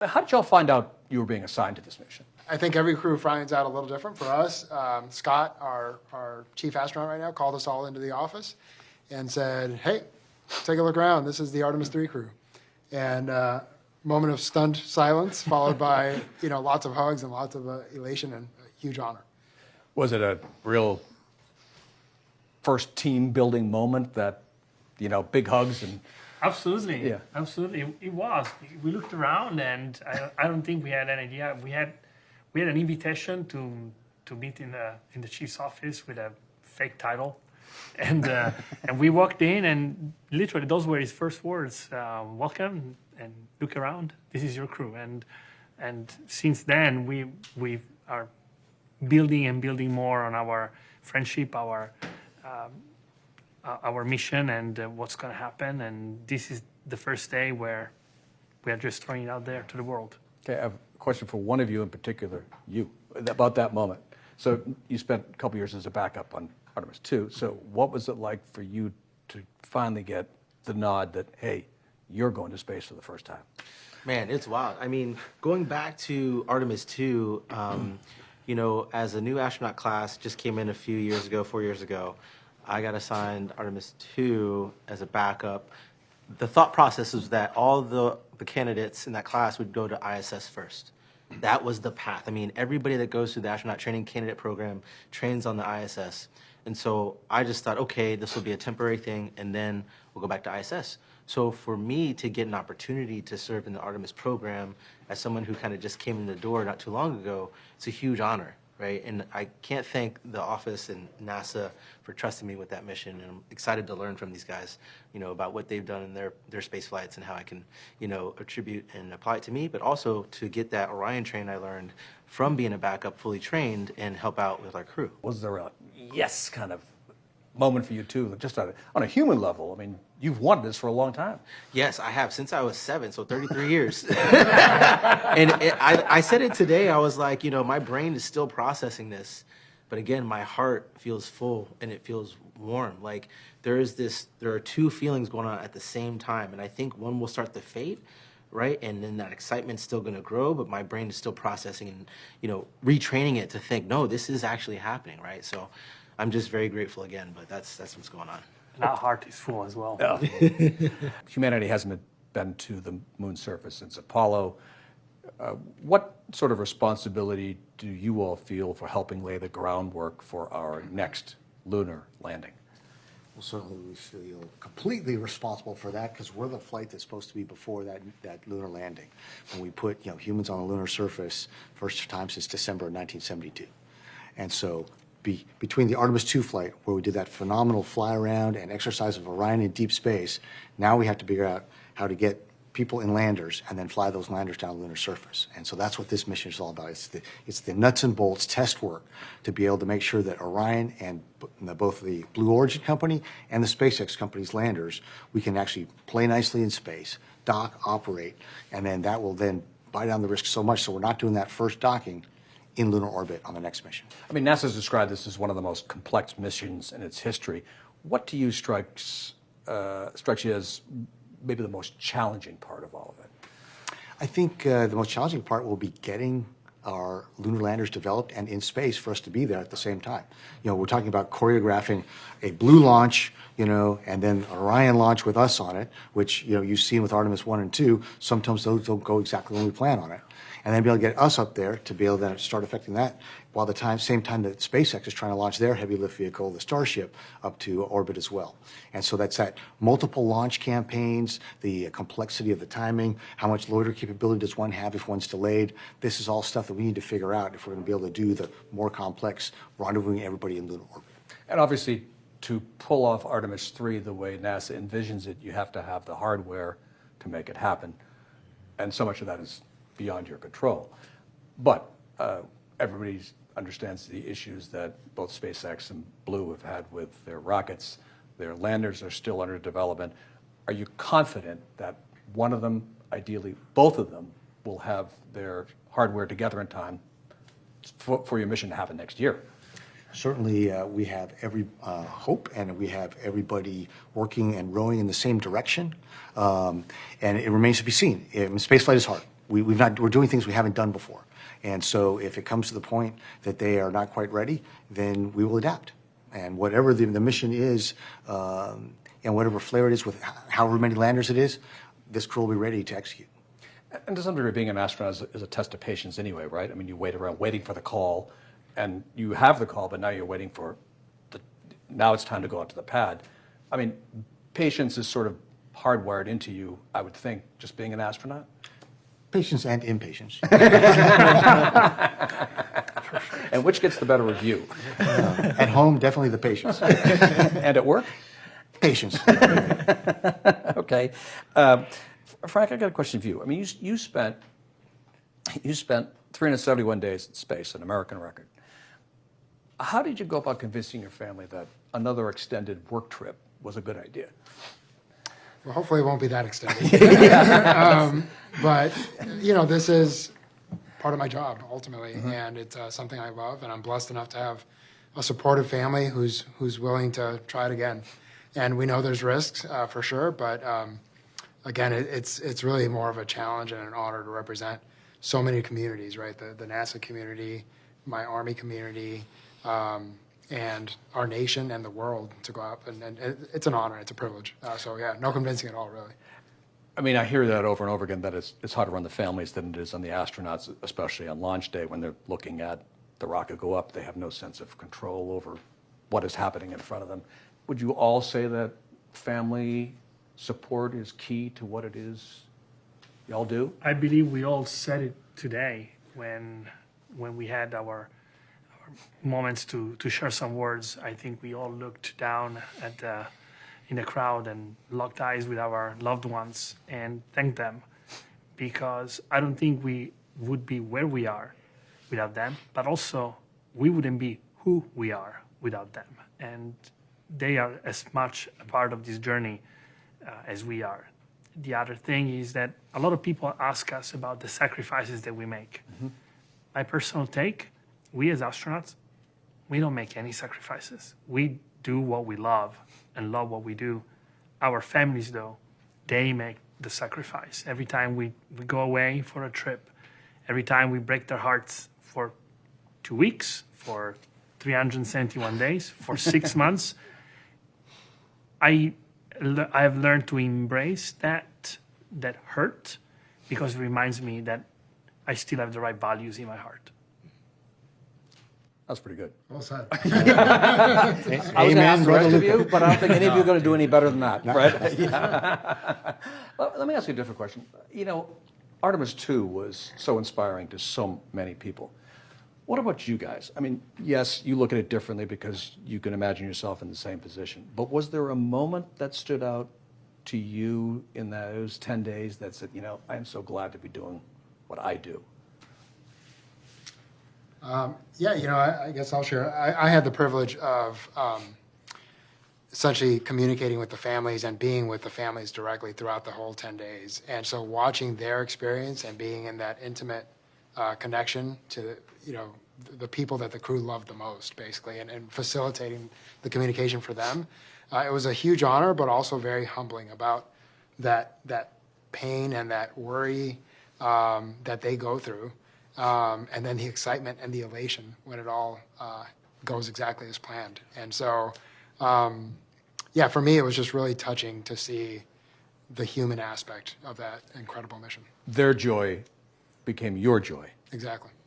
How did y'all find out you were being assigned to this mission? I think every crew finds out a little different. For us, Scott, our chief astronaut right now, called us all into the office and said, "Hey, take a look around. This is the Artemis III crew." And moment of stunned silence, followed by lots of hugs and lots of elation and a huge honor. Was it a real first team building moment that, big hugs and... Absolutely. Yeah. Absolutely. It was. We looked around, and I don't think we had an idea. We had an invitation to meet in the chief's office with a fake title, and we walked in, and literally those were his first words: "Welcome, and look around. This is your crew." And since then, we are building more on our friendship, our mission, and what's going to happen. And this is the first day where we are just throwing it out there to the world. Okay, I have a question for one of you in particular, about that moment. So you spent a couple years as a backup on Artemis II. So what was it like for you to finally get the nod that, hey, you're going to space for the first time? Man, it's wild. I mean, going back to Artemis II, as a new astronaut class, just came in 4 years ago, I got assigned Artemis II as a backup. The thought process was that all the candidates in that class would go to ISS first. That was the path. I mean, everybody that goes through the astronaut training candidate program trains on the ISS. And so I just thought, okay, this will be a temporary thing, and then we'll go back to ISS. So for me to get an opportunity to serve in the Artemis program as someone who kind of just came in the door not too long ago, it's a huge honor, right? And I can't thank the office and NASA for trusting me with that mission. And I'm excited to learn from these guys, about what they've done in their space flights and how I can, attribute and apply it to me, but also to get that Orion train I learned from being a backup fully trained and help out with our crew. Was there a yes kind of moment for you too, just on a human level? I mean, you've wanted this for a long time. Yes, I have, since I was 7, so 33 years. And I said it today, I was like, my brain is still processing this, but again, my heart feels full and it feels warm. Like there are two feelings going on at the same time, and I think one will start to fade, right? And then that excitement's still going to grow, but my brain is still processing and, retraining it to think, no, this is actually happening, right? So I'm just very grateful again, but that's what's going on. And our heart is full as well. Yeah. Humanity hasn't been to the moon's surface since Apollo. What sort of responsibility do you all feel for helping lay the groundwork for our next lunar landing? Well, certainly we feel completely responsible for that because we're the flight that's supposed to be before that lunar landing. When we put humans on the lunar surface, first time since December of 1972. And so between the Artemis II flight, where we did that phenomenal fly around and exercise of Orion in deep space, now we have to figure out how to get people in landers and then fly those landers down the lunar surface. And so that's what this mission is all about. It's the nuts and bolts test work to be able to make sure that Orion and both the Blue Origin company and the SpaceX company's landers, we can actually play nicely in space, dock, operate, and then that will then buy down the risk so much so we're not doing that first docking in lunar orbit on the next mission. I mean, NASA's described this as one of the most complex missions in its history. What to you strikes you as maybe the most challenging part of all of it? I think the most challenging part will be getting our lunar landers developed and in space for us to be there at the same time. We're talking about choreographing a Blue launch, and then an Orion launch with us on it, which, you've seen with Artemis 1 and 2. Sometimes those don't go exactly when we plan on it. And then be able to get us up there to be able to start affecting that while same time that SpaceX is trying to launch their heavy lift vehicle, the Starship, up to orbit as well. And so that's that multiple launch campaigns, the complexity of the timing, how much loader capability does one have if one's delayed. This is all stuff that we need to figure out if we're going to be able to do the more complex rendezvousing everybody in lunar orbit. And obviously, to pull off Artemis III the way NASA envisions it, you have to have the hardware to make it happen. And so much of that is beyond your control. But everybody understands the issues that both SpaceX and Blue have had with their rockets. Their landers are still under development. Are you confident that one of them, ideally both of them, will have their hardware together in time for your mission to happen next year? Certainly, we have every hope, and we have everybody working and rowing in the same direction. And it remains to be seen. Spaceflight is hard. we're doing things we haven't done before. And so if it comes to the point that they are not quite ready, then we will adapt. And whatever the mission is, and whatever flair it is with however many landers it is, this crew will be ready to execute. And to some degree, being an astronaut is a test of patience anyway, right? I mean, you wait around waiting for the call, and you have the call, but now you're waiting for now it's time to go out to the pad. I mean, patience is sort of hardwired into you, I would think, just being an astronaut. Patience and impatience. And which gets the better of you? At home, definitely the patience. And at work? Patience. Okay. Frank, I got a question for you. I mean, you spent 371 days in space, an American record. How did you go about convincing your family that another extended work trip was a good idea? Well, hopefully it won't be that extended. But, this is part of my job, ultimately, and it's something I love, and I'm blessed enough to have a supportive family who's willing to try it again. And we know there's risks, for sure, but again, it's really more of a challenge and an honor to represent so many communities, right? The NASA community, my Army community, and our nation and the world to go up. And it's an honor, it's a privilege. So yeah, no convincing at all, really. I mean, I hear that over and over again, that it's harder on the families than it is on the astronauts, especially on launch day when they're looking at the rocket go up. They have no sense of control over what is happening in front of them. Would you all say that family support is key to what it is y'all do? I believe we all said it today when we had our moments to share some words. I think we all looked down in the crowd and locked eyes with our loved ones and thanked them, because I don't think we would be where we are without them, but also we wouldn't be who we are without them. And they are as much a part of this journey as we are. The other thing is that a lot of people ask us about the sacrifices that we make. My personal take, we as astronauts, we don't make any sacrifices. We do what we love and love what we do. Our families, though, they make the sacrifice. Every time we go away for a trip, every time we break their hearts for 2 weeks, for 371 days, for 6 months, I have learned to embrace that hurt, because it reminds me that I still have the right values in my heart. That's pretty good. Well said. I was going to ask the rest of you, but I don't think any of you are going to do any better than that, right? Yeah. Let me ask you a different question. Artemis II was so inspiring to so many people. What about you guys? I mean, yes, you look at it differently because you can imagine yourself in the same position. But was there a moment that stood out to you in those 10 days that said, I am so glad to be doing what I do? Yeah, I guess I'll share. I had the privilege of essentially communicating with the families and being with the families directly throughout the whole 10 days. And so watching their experience and being in that intimate connection to, the people that the crew loved the most, basically, and facilitating the communication for them. It was a huge honor, but also very humbling about that pain and that worry that they go through. And then the excitement and the elation when it all goes exactly as planned. And so, for me, it was just really touching to see the human aspect of that incredible mission. Their joy became your joy. Exactly.